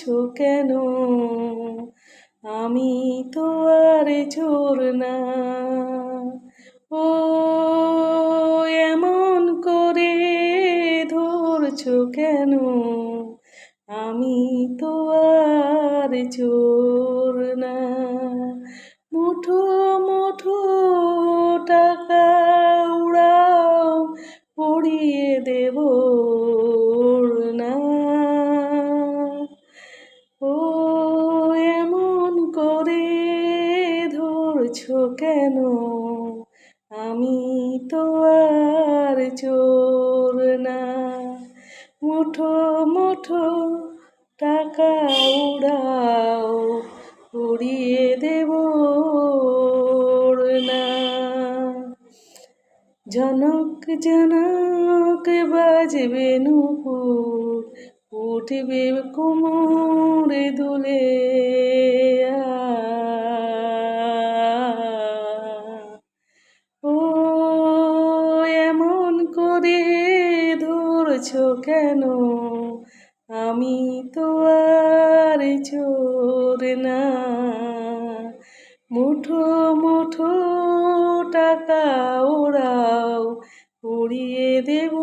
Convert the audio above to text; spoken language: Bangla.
ধরছো কেন? আমি তো আর চোর না। ও এমন করে ধরছো কেন? আমি তো আর চোর না। মুঠো মুঠো টাকা উড়াও, উড়িয়ে দেব না। ও এমন করে ধরছো কেন? আমি তো আর চোর না। মুঠো মুঠো টাকা উড়াও, উড়িয়ে দেব না। জনক জনক বাজবে নূপুর, উঠবে কোমরে দুলে। ও এমন করে ধরছো কেন? আমি তো আর চোর না। মুঠো মুঠো টাকা ওড়াও, উড়িয়ে দেব